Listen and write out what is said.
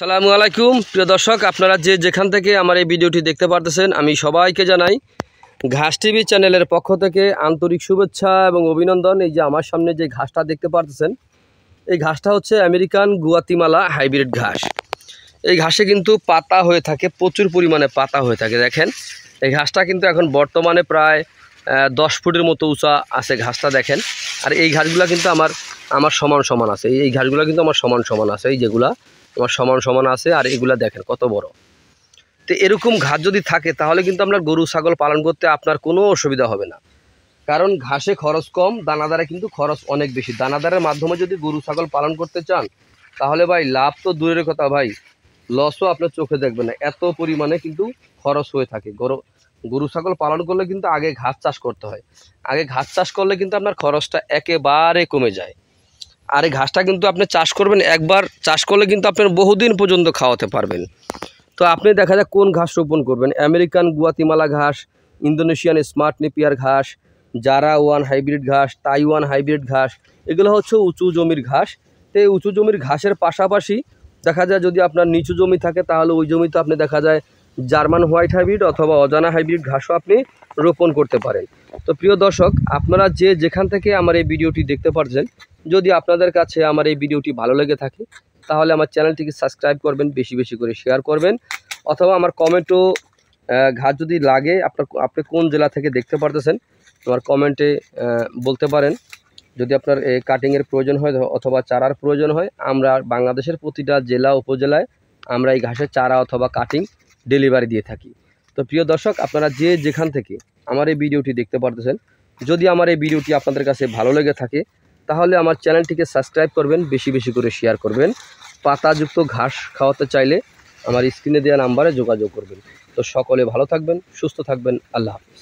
আসসালামু আলাইকুম প্রিয় দর্শক, আপনারা যে যেখান থেকে আমার এই ভিডিওটি দেখতে পারতেছেন, আমি সবাইকে জানাই ঘাস টিভি চ্যানেলের পক্ষ থেকে আন্তরিক শুভেচ্ছা এবং অভিনন্দন। এই যে আমার সামনে যে ঘাসটা দেখতে পারতেছেন, এই ঘাসটা হচ্ছে আমেরিকান গুয়াতিমালা হাইব্রিড ঘাস। এই ঘাসে কিন্তু পাতা হয়ে থাকে, প্রচুর পরিমাণে পাতা হয়ে থাকে। দেখেন এই ঘাসটা কিন্তু এখন বর্তমানে প্রায় 10 ফুটের মতো উঁচা আছে ঘাসটা, দেখেন। আর এই ঘাসগুলো কিন্তু আমার সমান সমান আছে, এই ঘাসগুলো কিন্তু আমার সমান সমান আছে, এই যেগুলা আমার সমান সমান আছে। আর এগুলা দেখেন কত বড়। তো এরকম ঘাস যদি থাকে তাহলে কিন্তু আপনার গরু ছাগল পালন করতে আপনার কোনো অসুবিধা হবে না, কারণ ঘাসে খরচ কম, দানাদারে কিন্তু খরচ অনেক বেশি। দানাদারের মাধ্যমে যদি গরু ছাগল পালন করতে চান তাহলে ভাই লাভ তো দূরের কথা, ভাই লসও আপনার চোখে দেখবেন না, এত পরিমাণে কিন্তু খরচ হয়ে থাকে। গরু ছাগল পালন করলে কিন্তু আগে ঘাস চাষ করতে হয়, আগে ঘাস চাষ করলে কিন্তু আপনার খরচটা একেবারে কমে যায়। আর এই ঘাসটা কিন্তু আপনি চাষ করবেন, একবার চাষ করলে কিন্তু আপনার বহুদিন পর্যন্ত খাওয়াতে পারবেন। তো আপনি দেখা যায় কোন ঘাস রোপণ করবেন, আমেরিকান গুয়াতিমালা ঘাস, ইন্দোনেশিয়ান স্মার্ট নেপিয়ার ঘাস, জারা ওয়ান হাইব্রিড ঘাস, তাইওয়ান হাইব্রিড ঘাস, এগুলো হচ্ছে উঁচু জমির ঘাস। তো এই উঁচু জমির ঘাসের পাশাপাশি দেখা যায় যদি আপনার নিচু জমি থাকে তাহলে ওই জমিতে আপনি দেখা যায় জার্মান হোয়াইট হাইব্রিড অথবা অজানা হাইব্রিড ঘাসও আপনি রোপণ করতে পারেন। তো প্রিয় দর্শক, আপনারা যে যেখান থেকে আমার এই ভিডিওটি দেখতে পাচ্ছেন, যদি আপনাদের কাছে আমার এই ভিডিওটি ভালো লেগে থাকে তাহলে আমার চ্যানেলটিকে সাবস্ক্রাইব করবেন, বেশি বেশি করে শেয়ার করবেন, অথবা আমার কমেন্টও ঘাস যদি লাগে আপনি কোন জেলা থেকে দেখতে পারতেছেন আমার কমেন্টে বলতে পারেন। যদি আপনার কাটিংয়ের প্রয়োজন হয় অথবা চারার প্রয়োজন হয়, আমরা বাংলাদেশের প্রতিটা জেলা উপজেলায় আমরা এই ঘাসের চারা অথবা কাটিং ডেলিভারি দিয়ে থাকি। তো প্রিয় দর্শক, আপনারা যে যেখান থেকে আমার এই ভিডিওটি দেখতে পারতেছেন, যদি আমার এই ভিডিওটি আপনাদের কাছে ভালো লেগে থাকে তাহলে আমার চ্যানেলটিকে সাবস্ক্রাইব করবেন, বেশি বেশি করে শেয়ার করবেন। পাতাযুক্ত ঘাস খাওয়াতে চাইলে আমার স্ক্রিনে দেওয়া নাম্বারে যোগাযোগ করবেন। তো সকলে ভালো থাকবেন, সুস্থ থাকবেন। আল্লাহ হাফেজ।